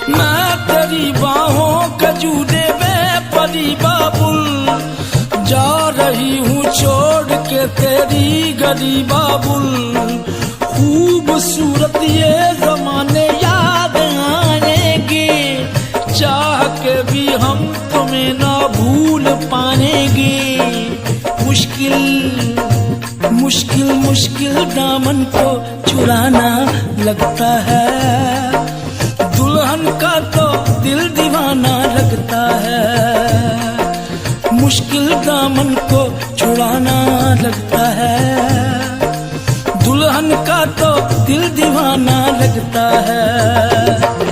मैं तेरी बाहों का जूदे में परी बाबुल, जा रही हूँ छोड़ के तेरी गरी बाबुल। खूबसूरत ये जमाने याद आएंगे, चाह के भी हम तुम्हें ना भूल पाएंगे। मुश्किल मुश्किल दामन को चुराना लगता है, दुल्हन का तो दिल दीवाना लगता है। मुश्किल दामन को छुड़ाना लगता है, दुल्हन का तो दिल दीवाना लगता है।